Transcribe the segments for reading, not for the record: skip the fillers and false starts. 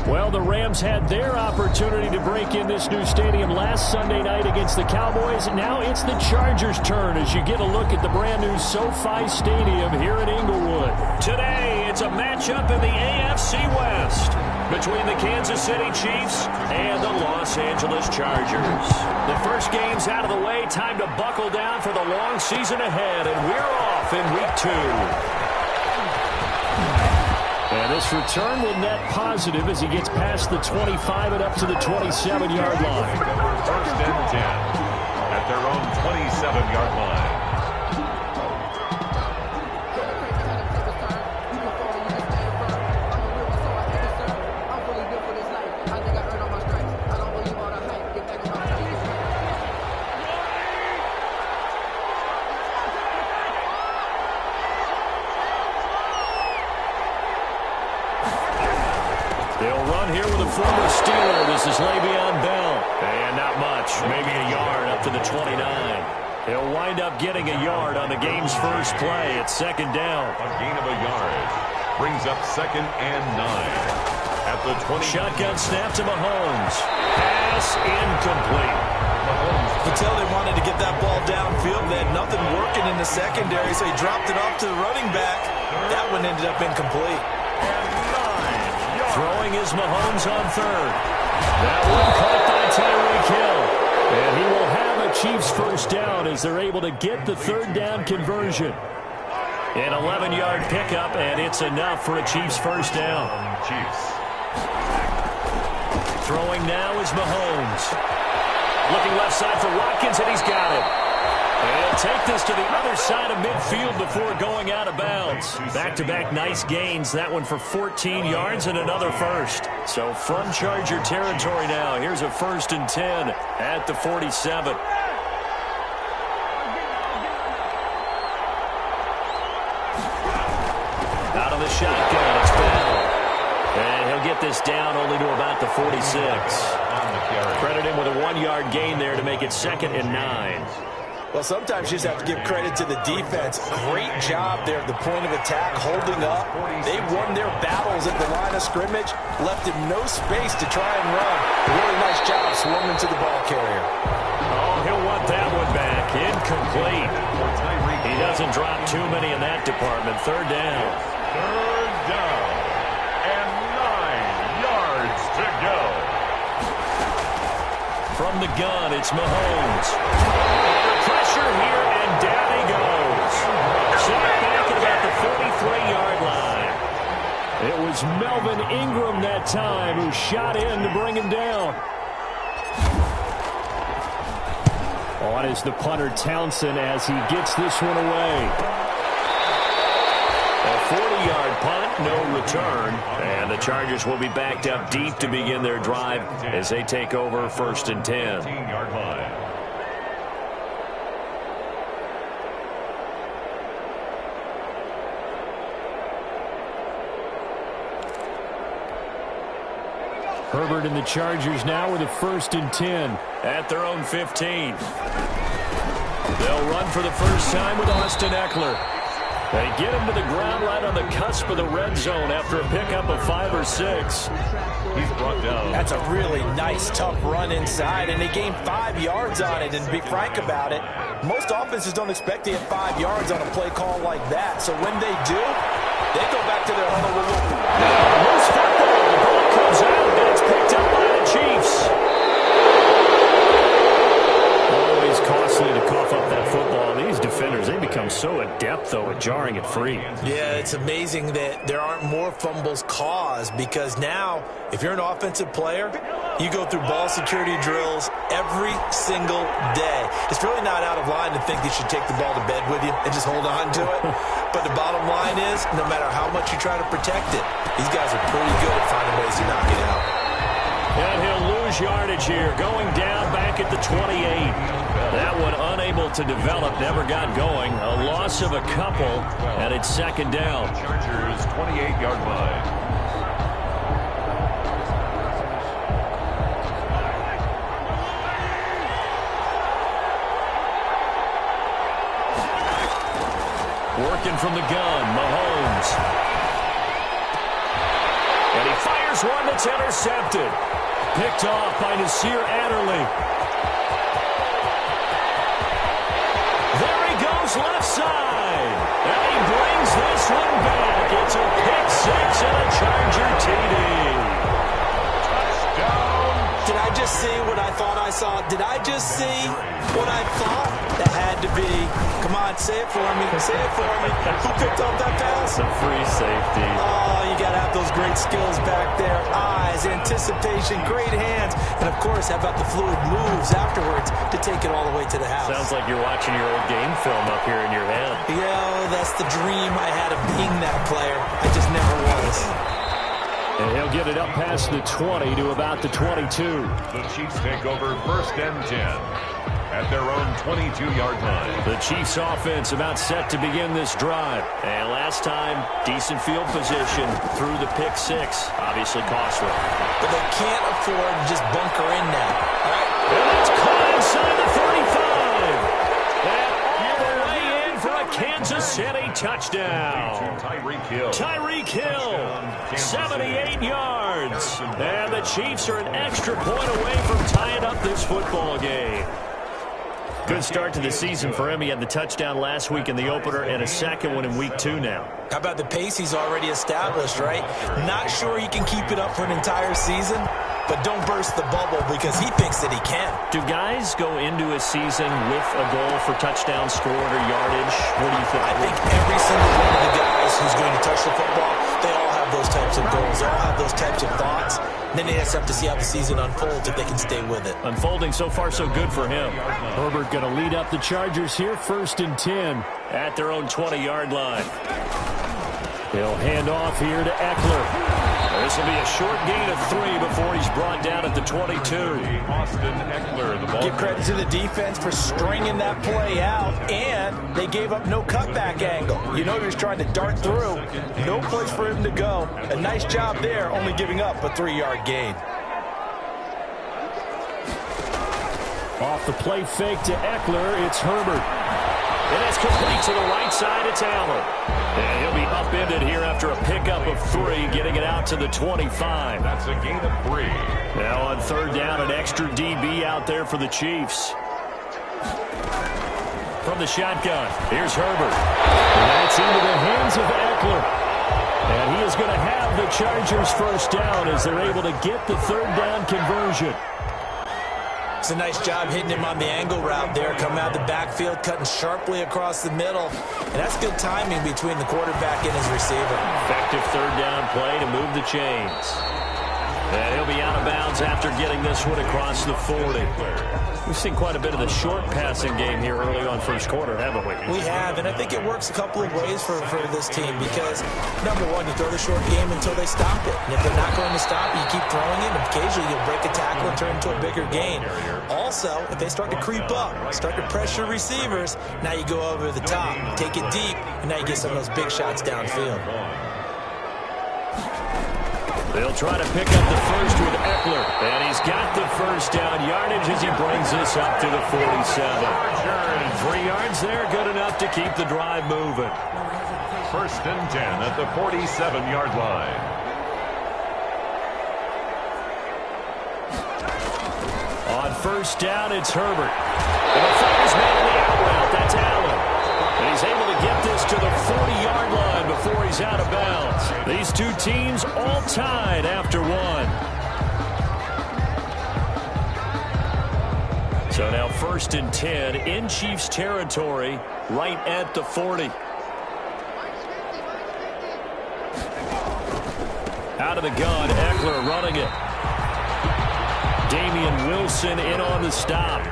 Well, the Rams had their opportunity to break in this new stadium last Sunday night against the Cowboys. Now it's the Chargers' turn as you get a look at the brand-new SoFi Stadium here in Inglewood. Today, it's a matchup in the AFC West between the Kansas City Chiefs and the Los Angeles Chargers. The first game's out of the way. Time to buckle down for the long season ahead, and we're off in Week 2. And this return will net positive as he gets past the 25 and up to the 27-yard line. First and 10 at their own 27-yard line. They'll run here with a former Steeler. This is Le'Veon Bell. And not much, maybe a yard up to the 29. He'll wind up getting a yard on the game's first play at second down. A gain of a yard brings up 2nd and 9 at the 20. Shotgun snap to Mahomes. Pass incomplete. You can tell they wanted to get that ball downfield. They had nothing working in the secondary, so he dropped it off to the running back. That one ended up incomplete. Throwing is Mahomes on third. That one caught by Tyreek Hill. And he will have a Chiefs first down as they're able to get the third down conversion. An 11-yard pickup, and it's enough for a Chiefs first down. Chiefs. Throwing now is Mahomes. Looking left side for Watkins, and he's got it. And he'll take this to the other side of midfield before going out of bounds. Back-to-back nice gains. That one for 14 yards and another first. So from Charger territory now. Here's a 1st and 10 at the 47. Out of the shotgun, it's Bell. And he'll get this down only to about the 46. Credit him with a 1-yard gain there to make it 2nd and 9. Well, sometimes you just have to give credit to the defense. Great job there at the point of attack, holding up. They won their battles at the line of scrimmage, left him no space to try and run. Really nice job swarming to the ball carrier. Oh, he'll want that one back. Incomplete. He doesn't drop too many in that department. Third down. Third down. And 9 yards to go. From the gun, it's Mahomes. Pressure here, and down he goes. Sacked back at about the 43-yard line. It was Melvin Ingram that time who shot in to bring him down. On is the punter Townsend as he gets this one away. A 40-yard punt, no return. And the Chargers will be backed up deep to begin their drive as they take over 1st and 10. 15-yard line. Herbert and the Chargers now with a 1st and 10 at their own 15. They'll run for the first time with Austin Eckler. They get him to the ground right on the cusp of the red zone after a pickup of 5 or 6. He's brought down. That's a really nice, tough run inside, and they gained 5 yards on it. And to be frank about it, most offenses don't expect to get 5 yards on a play call like that. So when they do, they go back to their huddle. Loose football. The ball comes out, and it's picked up by the Chiefs. Always costly to cough up that football. These defenders, they become so adept, though, at jarring it free. Yeah, it's amazing that there aren't more fumbles caused, because now, if you're an offensive player, you go through ball security drills every single day. It's really not out of line to think you should take the ball to bed with you and just hold on to it. But the bottom line is, no matter how much you try to protect it, these guys are pretty good at finding ways to knock it out. And he'll lose yardage here, going down back at the 28. That one unable to develop, never got going. A loss of a couple, and it's 2nd down. Chargers 28-yard line. Working from the gun, Mahomes. And he fires. Here's one that's intercepted. Picked off by Nasir Adderley. There he goes left side. And he brings this one back. It's a pick six and a Charger TD. Touchdown. Did I just see what I thought I saw? Did I just see what I thought? That had to be. Come on, say it for me. Say it for me. Who picked up that pass? It's a free safety. Oh, you got to have those great skills back there. Eyes, anticipation, great hands. And, of course, how about the fluid moves afterwards to take it all the way to the house? Sounds like you're watching your old game film up here in your head. Yeah, that's the dream I had of being that player. I just never was. And he'll get it up past the 20 to about the 22. The Chiefs take over 1st and 10 at their own 22-yard line. The Chiefs offense about set to begin this drive. And last time, decent field position through the pick six. Obviously costly. But they can't afford to just bunker in now. All right? And that's caught inside the 35. And all the way in for a Kansas City touchdown. Tyreek Hill. Tyreek Hill, 78 yards. And the Chiefs are an extra point away from tying up this football game. Good start to the season for him. He had the touchdown last week in the opener and a second one in week 2 now. How about the pace he's already established, right? Not sure he can keep it up for an entire season, but don't burst the bubble because he thinks that he can. Do guys go into a season with a goal for touchdown scored or yardage? What do you think? I think every single one of the guys who's going to touch the football, they all have those types of goals. They all have those types of thoughts. And then they just have to see how the season unfolds if they can stay with it. Unfolding so far so good for him. Herbert going to lead up the Chargers here 1st and 10 at their own 20-yard line. He'll hand off here to Eckler. This will be a short gain of 3 before he's brought down at the 22. Austin Eckler, the ball. Give credit to the defense for stringing that play out, and they gave up no cutback angle. You know he was trying to dart through. No place for him to go. A nice job there, only giving up a 3-yard gain. Off the play fake to Eckler, it's Herbert. And it's complete to the right side, it's Allen. And he'll be upended here after a pickup of 3, getting it out to the 25. That's a gain of 3. Now on 3rd down, an extra DB out there for the Chiefs. From the shotgun, here's Herbert. And that's into the hands of Eckler. And he is going to have the Chargers first down as they're able to get the 3rd down conversion. It's a nice job hitting him on the angle route there. Coming out of the backfield, cutting sharply across the middle. And that's good timing between the quarterback and his receiver. Effective 3rd down play to move the chains. And he'll be out of bounds after getting this one across the 40. We've seen quite a bit of the short passing game here early on first quarter, haven't we? We have, and I think it works a couple of ways for this team because, number one, you throw the short game until they stop it. And if they're not going to stop it, you keep throwing it, and occasionally you'll break a tackle and turn into a bigger gain. Also, if they start to creep up, start to pressure receivers, now you go over the top, take it deep, and now you get some of those big shots downfield. They'll try to pick up the first with Eckler. And he's got the first down yardage as he brings this up to the 47. 3 yards there, good enough to keep the drive moving. 1st and 10 at the 47-yard line. On 1st down, it's Herbert. And the fires man in the out route. That's Allen. And he's able to get this to the 40-yard line before he's out of bounds. These two teams all tied after 1. So now 1st and 10 in Chiefs territory right at the 40. Out of the gun, Eckler running it. Damian Wilson in on the stop.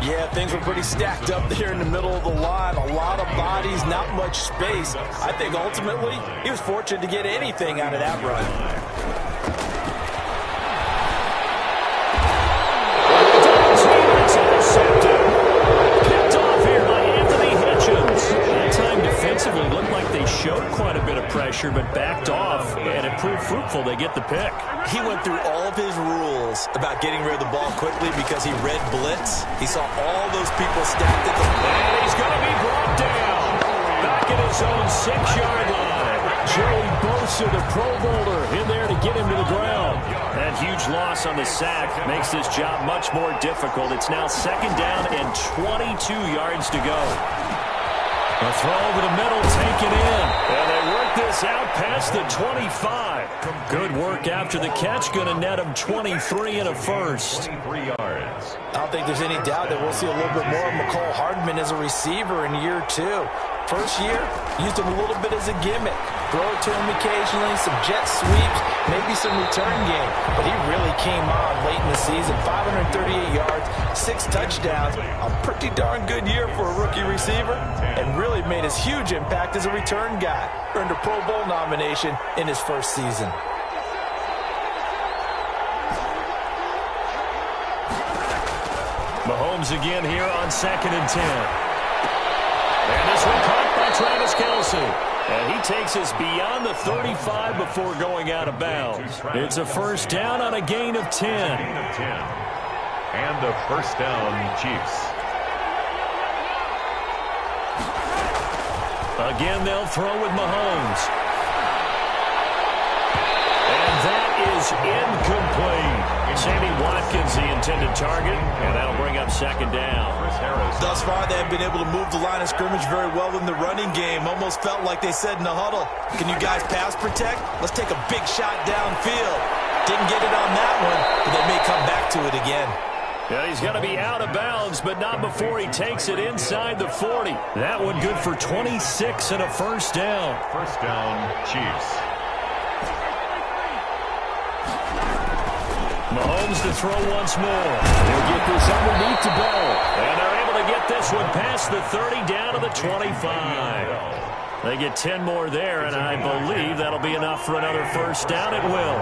Yeah, things were pretty stacked up there in the middle of the line. A lot of bodies, not much space. I think ultimately he was fortunate to get anything out of that run. Picked off here by Anthony Hitchens. That time defensively looked like they showed quite a bit of pressure, but backed off, and it proved fruitful. They get the pick. He went through all of his rules about getting rid of the ball quickly because he read blitz. He saw all those people stacked at the line. And he's going to be brought down. Back at his own 6-yard line. Joey Bosa, the Pro Bowler, in there to get him to the ground. huge loss on the sack makes this job much more difficult. It's now 2nd down and 22 yards to go. A throw over the middle, taken in. And they work this out past the 25. Good work after the catch. Going to net him 23 and a first. 23 yards. I don't think there's any doubt that we'll see a little bit more of McCole Hardman as a receiver in year 2. First year, used him a little bit as a gimmick. Throw it to him occasionally, some jet sweeps, maybe some return game. But he really came on late in the season. 538 yards, 6 touchdowns. A pretty darn good year for a rookie receiver. And really made his huge impact as a return guy. Earned a Pro Bowl nomination in his first season. Mahomes again here on 2nd and 10. And this one caught by Travis Kelce. And he takes us beyond the 35 before going out of bounds. It's a first down on a gain of 10. And a first down, Chiefs. Again, they'll throw with Mahomes. And that is incomplete. Sammy Watkins, the intended target, and that'll bring up 2nd down. Thus far, they have been able to move the line of scrimmage very well in the running game. Almost felt like they said in the huddle, can you guys pass protect? Let's take a big shot downfield. Didn't get it on that one, but they may come back to it again. Yeah, he's going to be out of bounds, but not before he takes it inside the 40. That one good for 26 and a first down. First down, Chiefs. Mahomes to throw once more. They'll get this underneath to Bell. And they're able to get this one past the 30 down to the 25. They get 10 more there, and I believe that'll be enough for another first down. It will.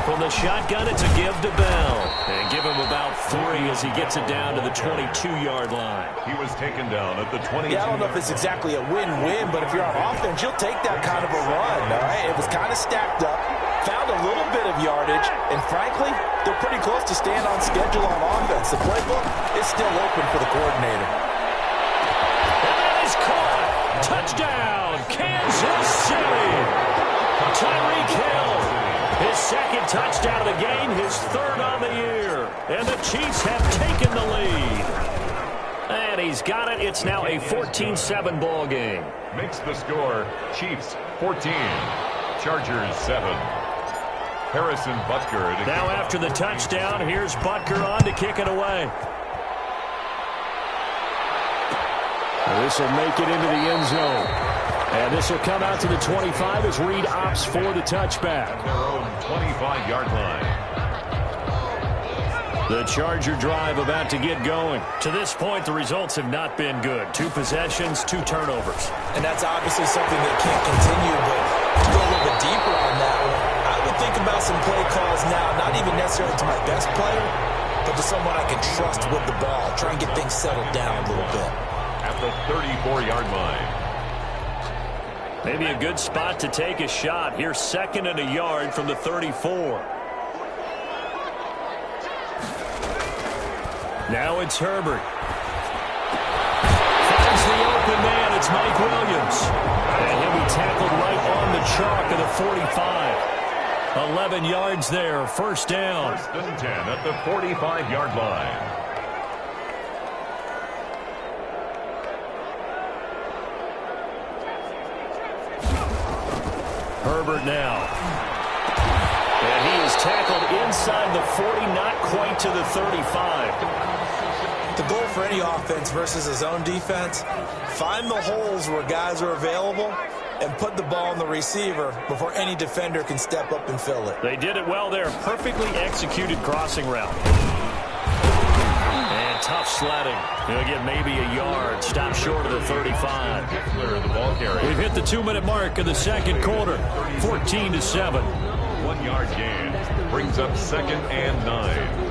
From the shotgun, it's a give to Bell. And give him about 3 as he gets it down to the 22-yard line. He was taken down at the 22. Yeah, I don't know if it's exactly a win-win, but if you're on offense, you'll take that kind of a run, all right? It was kind of stacked up, found a little bit of yardage, and frankly, they're pretty close to staying on schedule on offense. The playbook is still open for the coordinator. And that is caught. Touchdown, Kansas City. Tyreek Hill. His 2nd touchdown of the game, his 3rd on the year. And the Chiefs have taken the lead. And he's got it. It's now a 14-7 ball game. Makes the score Chiefs 14, Chargers 7. Harrison Butker. Now after the touchdown, here's Butker on to kick it away. This will make it into the end zone. And this will come out to the 25 as Reed opts for the touchback. Their own 25-yard line. The Charger drive about to get going. To this point, the results have not been good. 2 possessions, 2 turnovers. And that's obviously something that can't continue, but to go a little bit deeper on that one, I would think about some play calls now, not even necessarily to my best player, but to someone I can trust with the ball. Try and get things settled down a little bit. At the 34-yard line. Maybe a good spot to take a shot. Here's 2nd and a yard from the 34. Now it's Herbert. Finds the open man. It's Mike Williams. And he'll be tackled right on the chalk of the 45. 11 yards there. First down. 1st and 10 at the 45-yard line. Herbert now. And he is tackled inside the 40, not quite to the 35. The goal for any offense versus his own defense, find the holes where guys are available and put the ball in the receiver before any defender can step up and fill it. They did it well there. Perfectly executed crossing route. And tough sledding. He'll get maybe a yard. Stop short of the 35. The ball carrier. We've hit the 2-minute mark of the 2nd quarter. 14-7. 1-yard gain. Brings up 2nd and 9.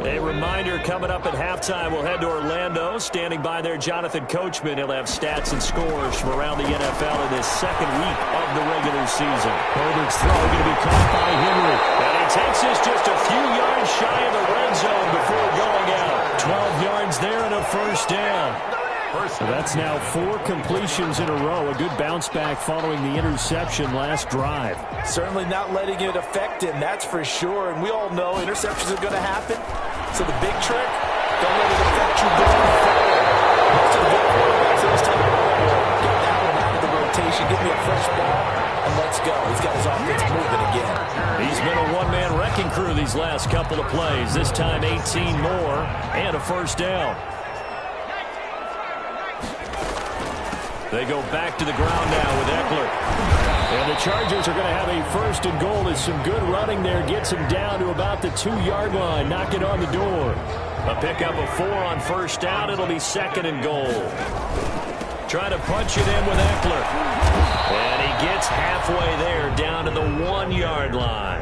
A reminder, coming up at halftime, we'll head to Orlando. Standing by there, Jonathan Coachman. He'll have stats and scores from around the NFL in this 2nd week of the regular season. Herbert's throw going to be caught by Henry. And he takes this just a few yards shy of the red zone before going out. 12 yards there and a first down. First So that's now 4 completions in a row. A good bounce back following the interception last drive. Certainly not letting it affect him, that's for sure. And we all know interceptions are going to happen. So the big trick, don't let it affect you going forward. Most of the good quarterbacks in this type of ball, get that one out of the rotation, give me a fresh ball, and let's go. He's got his offense moving again. He's been a one-man wrecking crew these last couple of plays. This time 18 more and a first down. They go back to the ground now with Eckler. And the Chargers are going to have a first and goal as some good running there gets him down to about the 2-yard line. Knock it on the door. A pickup of 4 on first down. It'll be second and goal. Trying to punch it in with Eckler. And he gets halfway there down to the 1-yard line.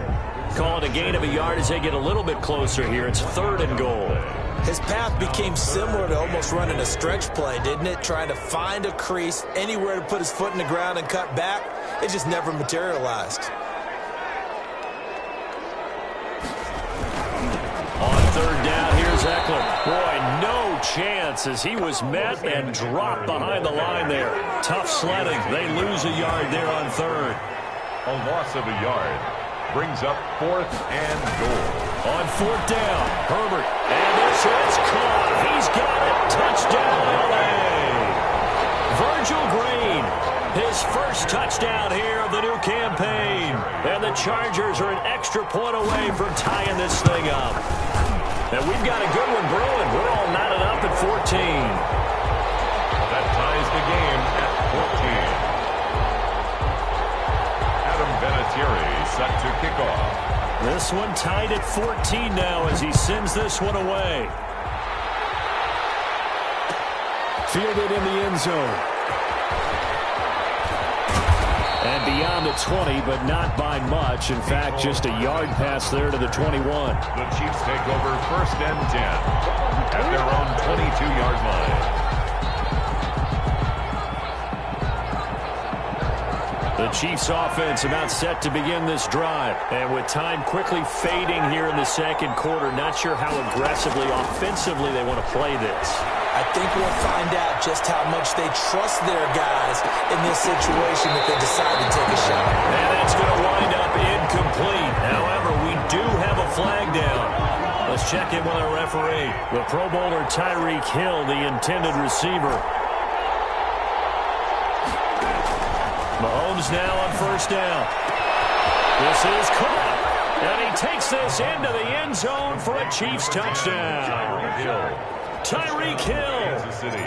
Call it a gain of a yard as they get a little bit closer here. It's third and goal. His path became similar to almost running a stretch play, didn't it? Trying to find a crease, anywhere to put his foot in the ground and cut back. It just never materialized. On third down, here's Eckler. Boy, no chance as he was met and dropped behind the line there. Tough sledding. They lose a yard there on third. A loss of a yard brings up 4th and goal. On 4th down, Herbert. And this is caught. He's got it. Touchdown, L.A. Virgil Green, his first touchdown here of the new campaign. And the Chargers are an extra point away from tying this thing up. And we've got a good one brewing. We're all knotted up at 14. That ties the game at 14. Adam Vinatieri set to kick off. This one tied at 14 now as he sends this one away. Fielded in the end zone. And beyond the 20, but not by much. In fact, just a yard pass there to the 21. The Chiefs take over 1st and 10 at their own 22-yard line. The Chiefs offense about set to begin this drive. And with time quickly fading here in the second quarter, not sure how aggressively, offensively they want to play this. I think we'll find out just how much they trust their guys in this situation if they decide to take a shot. And that's going to wind up incomplete. However, we do have a flag down. Let's check in with our referee. The Pro Bowler Tyreek Hill, the intended receiver. Mahomes now on first down. This is caught. And he takes this into the end zone for a Chiefs touchdown. Tyreek Hill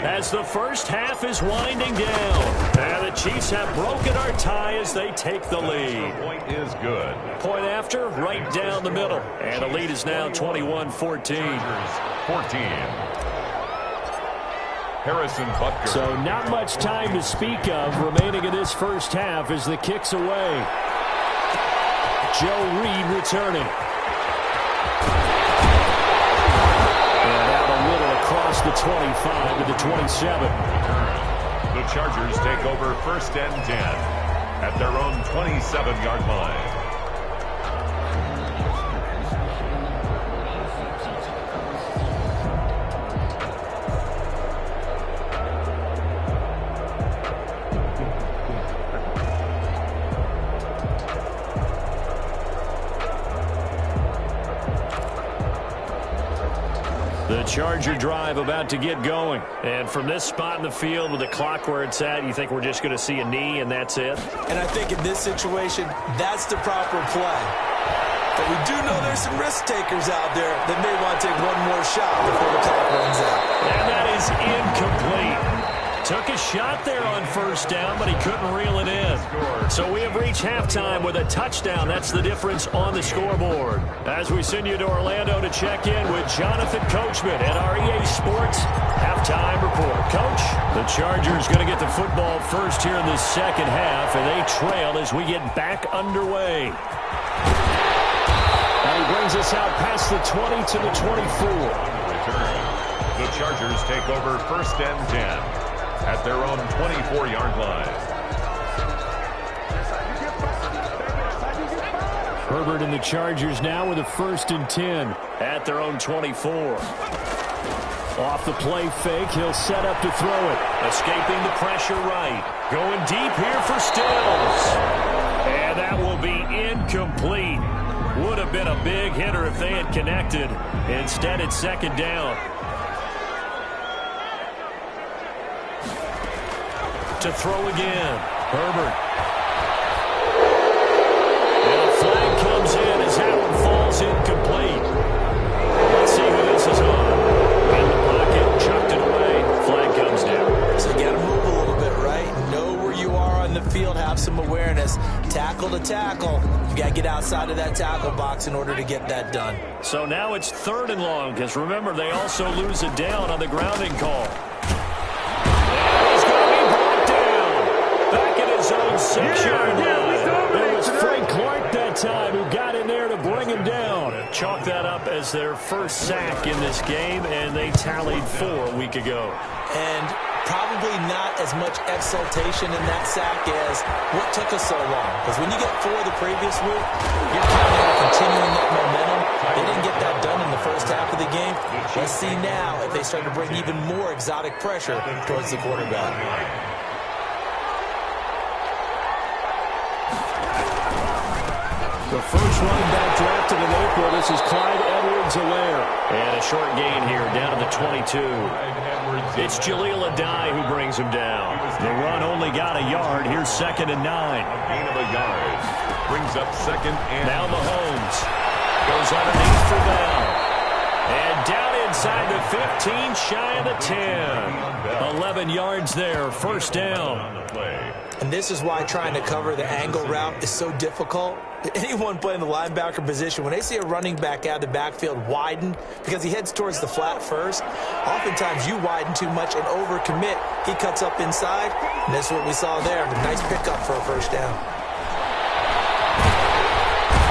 as the first half is winding down. And the Chiefs have broken our tie as they take the lead. Point is good. Point after, right down the middle. And the lead is now 21-14. 14. Harrison Butker. So not much time to speak of remaining in this first half as the kick's away. Joe Reed returning. And out a little across the 25 to the 27. The Chargers take over 1st and 10 at their own 27-yard line. The Charger drive about to get going. And from this spot in the field with the clock where it's at, you think we're just going to see a knee and that's it? And I think in this situation, that's the proper play. But we do know there's some risk takers out there that may want to take one more shot before the clock runs out. And that is incomplete. Took a shot there on first down, but he couldn't reel it in. So we have reached halftime with a touchdown. That's the difference on the scoreboard. As we send you to Orlando to check in with Jonathan Coachman at our EA Sports Halftime Report. Coach, the Chargers going to get the football first here in this second half, and they trail as we get back underway. And he brings us out past the 20 to the 24. The Chargers take over 1st and 10 at their own 24-yard line. Herbert and the Chargers now with a 1st and 10 at their own 24. Off the play fake, he'll set up to throw it. Escaping the pressure right. Going deep here for Stills. And that will be incomplete. Would have been a big hitter if they had connected. Instead, it's second down. To throw again. Herbert. And a flag comes in as that one falls incomplete. Let's see who this is on. In the pocket, chucked it away. Flag comes down. So you got to move a little bit, right? Know where you are on the field, have some awareness. Tackle to tackle. You got to get outside of that tackle box in order to get that done. So now it's 3rd and long, because remember, they also lose a down on the grounding call. And he's going to be brought down. Back in his own 6-yard line. It was Frank Clark that time who got in there to bring him down. Chalk that up as their first sack in this game, and they tallied 4 a week ago. And probably not as much exultation in that sack as what took us so long. Because when you get 4 the previous week, you're counting on continuing that momentum. They didn't get that done in the first half of the game. Let's see now if they start to bring even more exotic pressure towards the quarterback. The first running back drafted in April. This is Clyde Edwards-Helaire. And a short gain here down to the 22. It's Jaleel Addae who brings him down. The run only got a yard. Here's 2nd and 9. Gain of a yard. Brings up 2nd and now Mahomes goes underneath for Bell. And down inside the 15, shy of the 10. 11 yards there, first down. And this is why trying to cover the angle route is so difficult. Anyone playing the linebacker position, when they see a running back out of the backfield widen because he heads towards the flat first, oftentimes you widen too much and overcommit. He cuts up inside, and that's what we saw there. A nice pickup for a first down.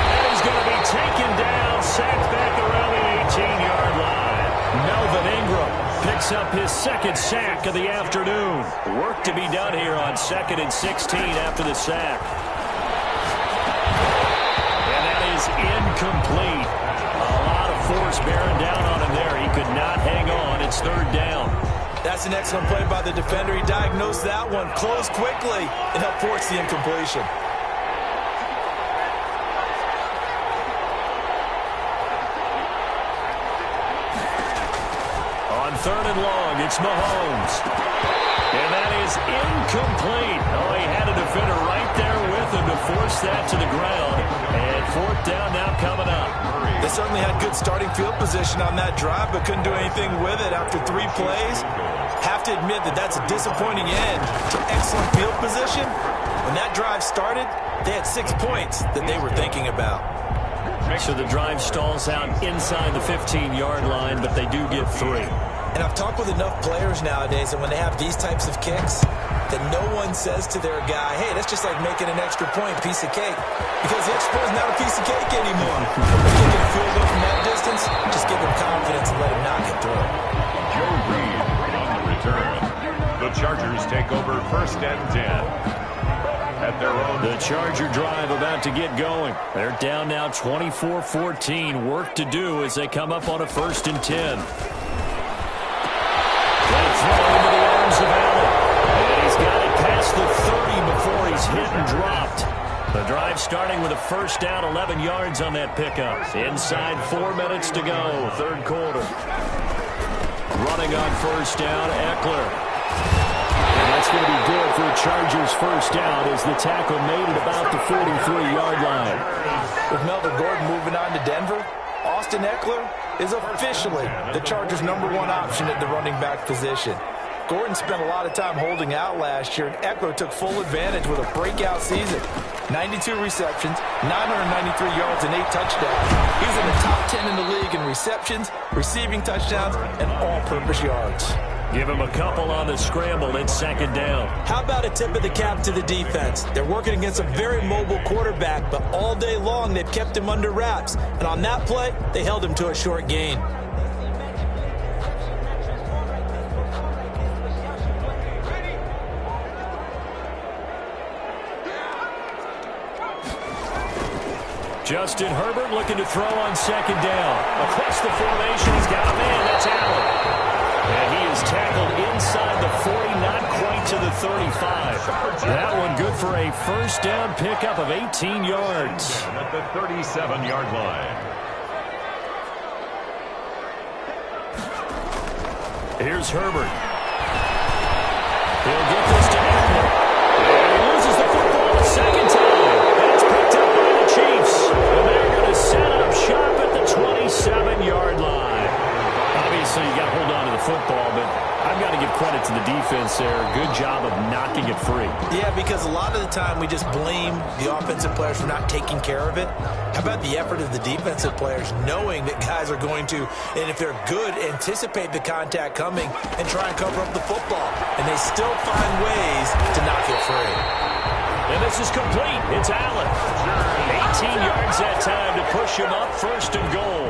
And he's going to be taken down, sacked back around the 18-yard line. Melvin Ingram picks up his 2nd sack of the afternoon. Work to be done here on 2nd and 16 after the sack. And that is incomplete. A lot of force bearing down on him there. He could not hang on. It's 3rd down. That's an excellent play by the defender. He diagnosed that one, closed quickly, and helped force the incompletion. On 3rd and long, it's Mahomes. And that is incomplete. Oh, he had a defender right there with him to force that to the ground. And 4th down now coming up. They certainly had good starting field position on that drive, but couldn't do anything with it after 3 plays. Have to admit that that's a disappointing end to excellent field position. When that drive started, they had 6 points that they were thinking about. So the drive stalls out inside the 15-yard line, but they do get 3. And I've talked with enough players nowadays that when they have these types of kicks, that no one says to their guy, hey, that's just like making an extra point, piece of cake. Because the extra point is not a piece of cake anymore. They're kicking a field goal from that distance, just give him confidence and let him knock it through. Joe Reed on the return. The Chargers take over 1st and 10. At their own. The Charger drive about to get going. They're down now 24-14. Work to do as they come up on a 1st and 10. They throw into the arms of Allen. And he's got it past the 30 before he's hit and dropped. The drive starting with a first down, 11 yards on that pickup. Inside 4 minutes to go, 3rd quarter. Running on first down, Eckler. And that's going to be good for the Chargers' first down as the tackle made it about the 43-yard line. With Melvin Gordon moving on to Denver, Austin Eckler is officially the Chargers' #1 option at the running back position. Gordon spent a lot of time holding out last year, and Eckler took full advantage with a breakout season. 92 receptions, 993 yards, and 8 touchdowns. He's in the top 10 in the league in receptions, receiving touchdowns, and all-purpose yards. Give him a couple on the scramble. It's 2nd down. How about a tip of the cap to the defense? They're working against a very mobile quarterback, but all day long they've kept him under wraps. And on that play, they held him to a short gain. Justin Herbert looking to throw on 2nd down. Across the formation, he's got a man. That's Allen. tackled inside the 40, not quite to the 35. That one good for a first down pickup of 18 yards. At the 37-yard line. Here's Herbert. He'll get this to Eckler. And he loses the football a second time. And it's picked up by the Chiefs. And they're going to set up shop at the 27-yard line. Obviously, you got to hold on to the football, but I've got to give credit to the defense there. Good job of knocking it free. Yeah, because a lot of the time we just blame the offensive players for not taking care of it. How about the effort of the defensive players knowing that guys are going to, and if they're good, anticipate the contact coming and try and cover up the football. And they still find ways to knock it free. And this is complete. It's Allen. 18 yards that time to push him up. First and goal.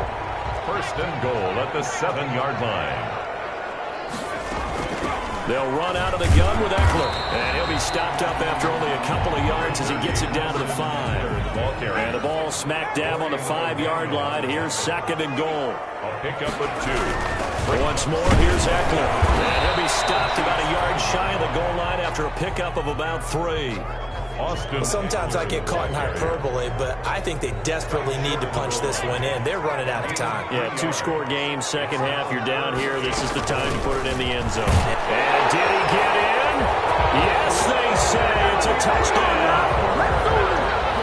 First and goal at the 7-yard line. They'll run out of the gun with Eckler. And he'll be stopped up after only a couple of yards as he gets it down to the 5. And the ball smack dab on the 5-yard line. Here's second and goal. A pickup of 2. Once more, here's Eckler. And he'll be stopped about a yard shy of the goal line after a pickup of about 3. Sometimes I get caught in hyperbole, but I think they desperately need to punch this one in. They're running out of time. Yeah, 2-score game, second half. You're down here. This is the time to put it in the end zone. And did he get in? Yes, they say it's a touchdown.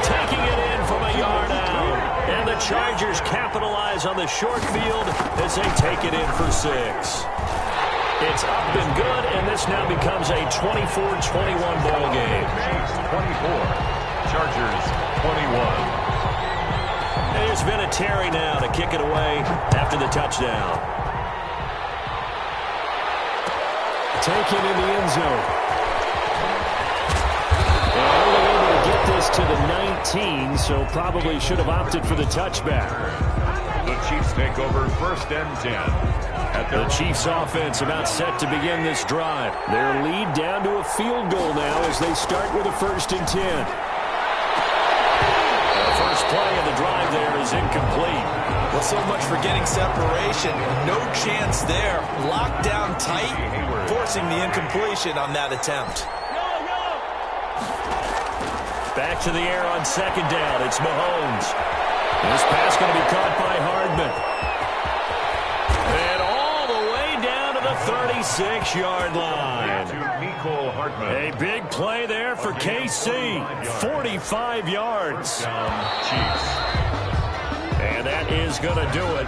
Taking it in from a yard out. And the Chargers capitalize on the short field as they take it in for 6. It's up and good, and this now becomes a 24-21 ball game. 24, Chargers 21. And there's Vinatieri now to kick it away after the touchdown. Taken in the end zone. And only able to get this to the 19, so probably should have opted for the touchback. The Chiefs take over first and 10. The Chiefs offense about set to begin this drive. Their lead down to a field goal now as they start with a first and 10. The first play of the drive there is incomplete. Well, so much for getting separation. No chance there. Locked down tight, forcing the incompletion on that attempt. Back to the air on second down. It's Mahomes. This pass going to be caught by Hardman. And all the way down to the 36-yard line. A big play there for KC. 45 yards. And that is going to do it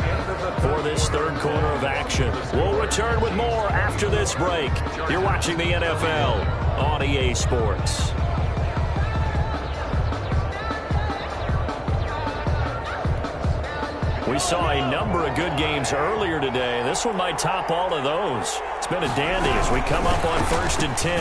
for this third quarter of action. We'll return with more after this break. You're watching the NFL on EA Sports. We saw a number of good games earlier today. This one might top all of those. It's been a dandy as we come up on first and 10.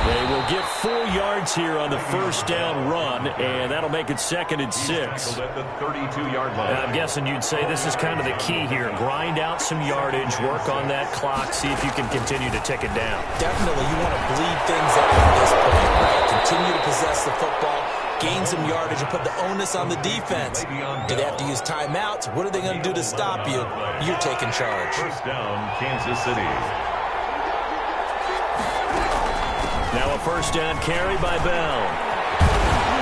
They will get 4 yards here on the first down run, and that'll make it second and 6. At the 32-yard line. I'm guessing you'd say this is kind of the key here. Grind out some yardage, work on that clock, see if you can continue to tick it down. Definitely, you want to bleed things out at this point, right? Continue to possess the football, gain some yardage, and put the onus on the defense. Do they have to use timeouts? What are they going to do to stop you? You're taking charge. First down, Kansas City. Now a first down carry by Bell.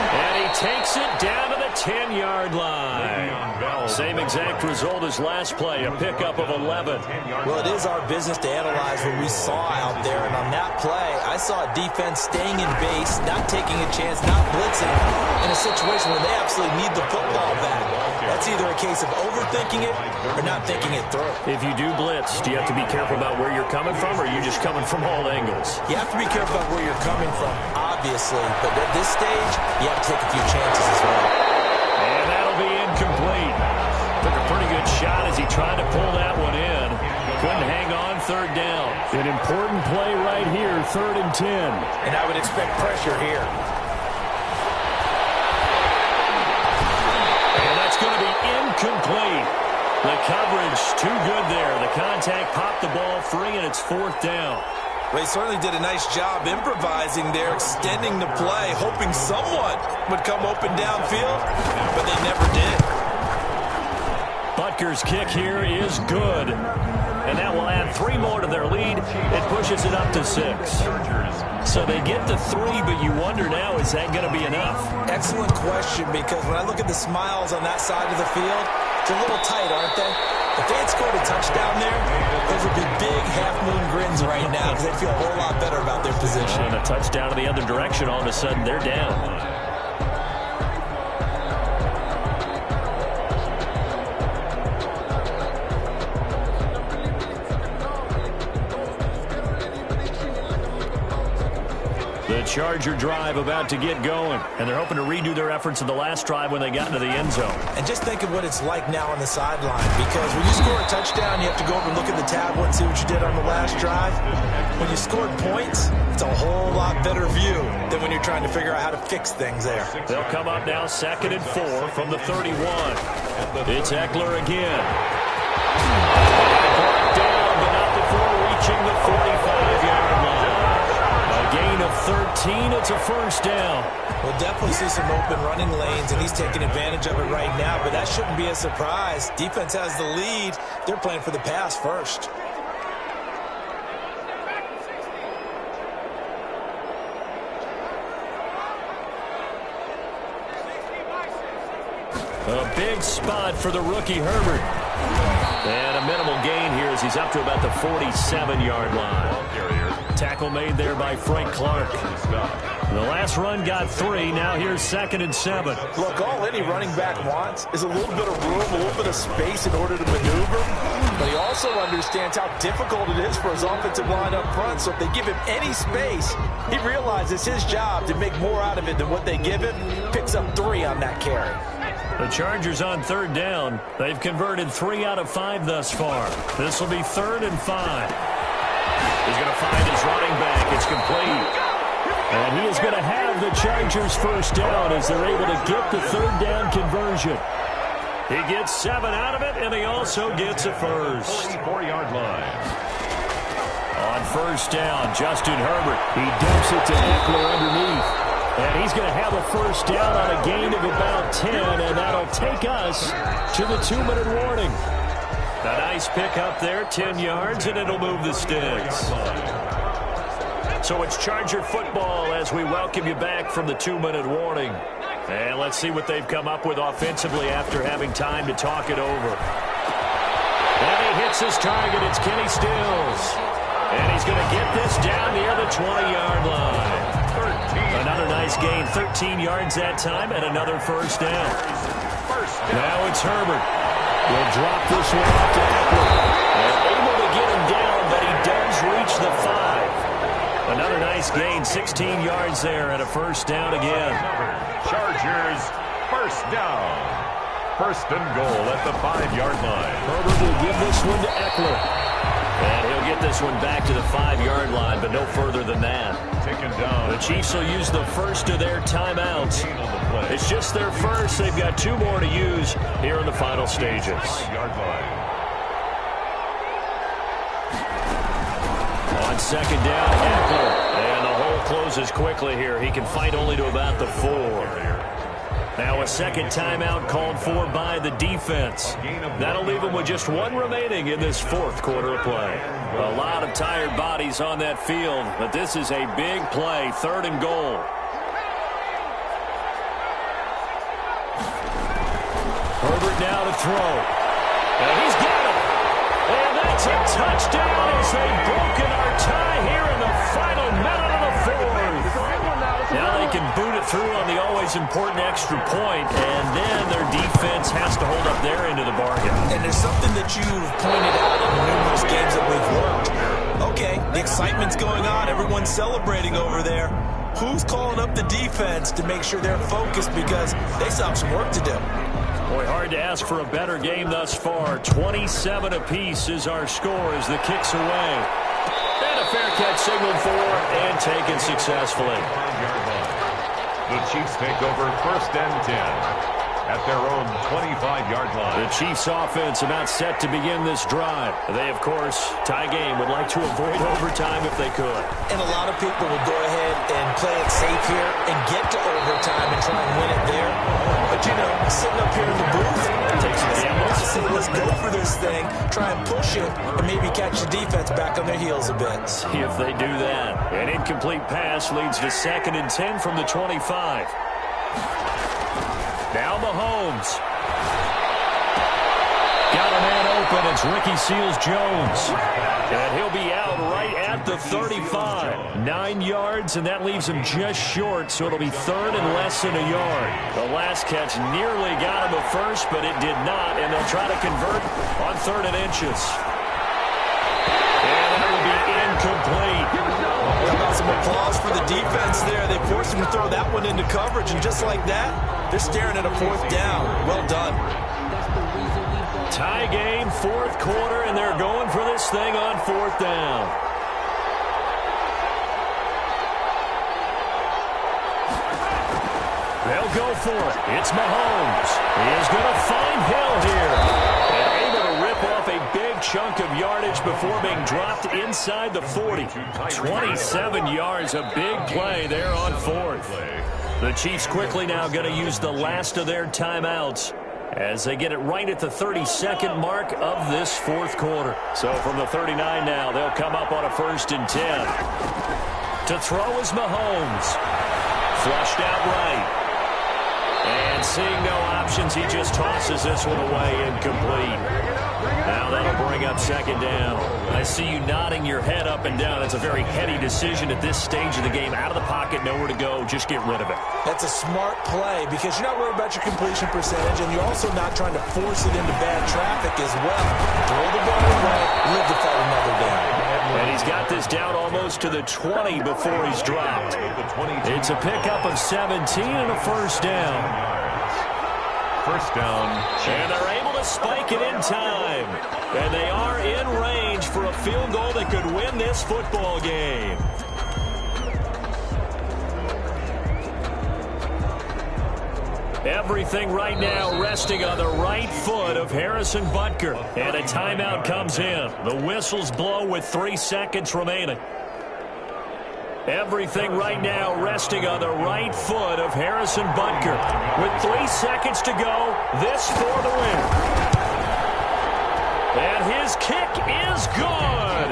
And he takes it down to the 10-yard line. Same exact result as last play, a pickup of 11. Well, it is our business to analyze what we saw out there. And on that play, I saw a defense staying in base, not taking a chance, not blitzing, in a situation where they absolutely need the football back. That's either a case of overthinking it or not thinking it through. If you do blitz, do you have to be careful about where you're coming from, or are you just coming from all angles? You have to be careful about where you're coming from, obviously. But at this stage, you have to take a few chances as well. And that'll be incomplete. Took a pretty good shot as he tried to pull that one in. Couldn't hang on third down. An important play right here, third and 10. And I would expect pressure here. Going to be incomplete. The coverage too good there. The contact popped the ball free, and it's fourth down. They certainly did a nice job improvising there, extending the play, hoping someone would come open downfield, but they never did. Butker's kick here is good. and that will add 3 more to their lead. It pushes it up to 6. So they get to 3, but you wonder now, is that going to be enough? Excellent question, because when I look at the smiles on that side of the field, they're a little tight, aren't they? If they had scored a touchdown there, those would be big half-moon grins right now because they'd feel a whole lot better about their position. And a touchdown in the other direction, all of a sudden they're down. The Charger drive about to get going, and they're hoping to redo their efforts in the last drive when they got into the end zone. And just think of what it's like now on the sideline, because when you score a touchdown, you have to go over and look at the tablet and see what you did on the last drive. When you scored points, it's a whole lot better view than when you're trying to figure out how to fix things there. They'll come up now 2nd and 4 from the 31. It's Eckler again. Brought down, but not before reaching the 45-yard line. A gain of 13, it's a first down. We'll definitely see some open running lanes, and he's taking advantage of it right now, but that shouldn't be a surprise. Defense has the lead. They're playing for the pass first. A big spot for the rookie Herbert. And a minimal gain here as he's up to about the 47-yard line. Tackle made there by Frank Clark. The last run got 3. Now here's 2nd and 7. Look, all any running back wants is a little bit of room, a little bit of space in order to maneuver. But he also understands how difficult it is for his offensive line up front. So if they give him any space, he realizes his job to make more out of it than what they give him. Picks up 3 on that carry. The Chargers on 3rd down. They've converted 3 out of 5 thus far. This will be 3rd and 5. He's going to find his running back. It's complete. And he is going to have the Chargers first down as they're able to get the 3rd down conversion. He gets 7 out of it, and he also gets a first. 44-yard line. On first down, Justin Herbert. He dumps it to Eckler underneath. And he's going to have a first down on a gain of about 10, and that'll take us to the 2-minute warning. A nice pick up there, 10 yards, and it'll move the sticks. So it's Charger football as we welcome you back from the 2-minute warning. And let's see what they've come up with offensively after having time to talk it over. And he hits his target. It's Kenny Stills. And he's going to get this down near the 20-yard line. Another nice gain, 13 yards that time, and another first down. Now it's Herbert. He'll drop this one off to Eckler. And able to get him down, but he does reach the 5. Another nice gain, 16 yards there, and a first down again. Chargers, first down. 1st and goal at the 5-yard line. Herbert will give this one to Eckler. And he'll get this one back to the 5-yard line, but no further than that. Taken down. The Chiefs will use the first of their timeouts. It's just their first. They've got 2 more to use here in the final stages. 5-yard line. On 2nd down, Eckler. And the hole closes quickly here. He can fight only to about the 4. Now a second timeout called for by the defense. That'll leave them with just 1 remaining in this 4th quarter of play. A lot of tired bodies on that field, but this is a big play, 3rd and goal. Herbert now to throw. And he's got it. And that's a touchdown as they've broken our tie here in the final minute of the 4th. Now they can boot it through on the always important extra point, and then their defense has to hold up their end of the bargain. And there's something that you've pointed out in numerous games that we've worked. Okay, the excitement's going on. Everyone's celebrating over there. Who's calling up the defense to make sure they're focused because they still have some work to do? Boy, hard to ask for a better game thus far. 27 apiece is our score as the kick's away. And a fair catch signaled for and taken successfully. The Chiefs take over 1st and 10. at their own 25-yard line. The Chiefs offense about set to begin this drive. They, of course, tie game, would like to avoid overtime if they could. And a lot of people will go ahead and play it safe here and get to overtime and try and win it there. But, you know, sitting up here in the booth, takes a gamble. Say, let's go for this thing, try and push it, and maybe catch the defense back on their heels a bit. See if they do that. An incomplete pass leads to 2nd and 10 from the 25. Now Mahomes. Got a man open. It's Ricky Seals-Jones. And he'll be out right at the 35. 9 yards, and that leaves him just short, so it'll be 3rd and less than a yard. The last catch nearly got him a first, but it did not, and they'll try to convert on 3rd and inches. And that will be incomplete. How about some applause for the defense there? They forced him to throw that one into coverage, and just like that, they're staring at a 4th down. Well done. Tie game, 4th quarter, and they're going for this thing on 4th down. They'll go for it. It's Mahomes. He is going to find Hill here. And able to rip off a big chunk of yardage before being dropped inside the 40. 27 yards, a big play there on 4th. The Chiefs quickly now going to use the last of their timeouts as they get it right at the 32nd mark of this 4th quarter. So from the 39 now, they'll come up on a 1st and 10. To throw is Mahomes. Flushed out right. And seeing no options, he just tosses this one away, incomplete. Now that'll bring up 2nd down. I see you nodding your head up and down. It's a very heady decision at this stage of the game. Out of the pocket, nowhere to go. Just get rid of it. That's a smart play because you're not worried about your completion percentage, and you're also not trying to force it into bad traffic as well. Throw the ball away, live to fight another down. And he's got this down almost to the 20 before he's dropped. It's a pickup of 17 and a 1st down. 1st down. And they're able to spike it in time. And they are in range for a field goal that could win this football game. Everything right now resting on the right foot of Harrison Butker. And a timeout comes in. The whistles blow with 3 seconds remaining. Everything right now resting on the right foot of Harrison Butker. With 3 seconds to go, this for the win. And his kick is good.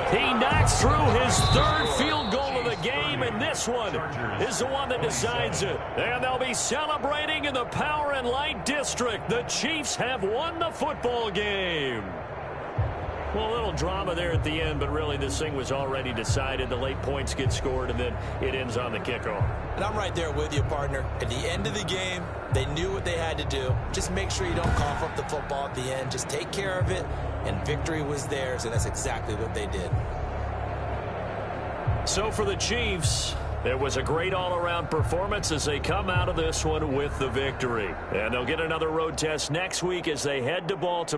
He knocks through his 3rd field goal of the game, and this one is the one that decides it. And they'll be celebrating in the Power and Light District. The Chiefs have won the football game. Well, a little drama there at the end, but really this thing was already decided. The late points get scored, and then it ends on the kickoff. And I'm right there with you, partner. At the end of the game, they knew what they had to do. Just make sure you don't cough up the football at the end. Just take care of it, and victory was theirs, and that's exactly what they did. So for the Chiefs, it was a great all-around performance as they come out of this one with the victory. And they'll get another road test next week as they head to Baltimore.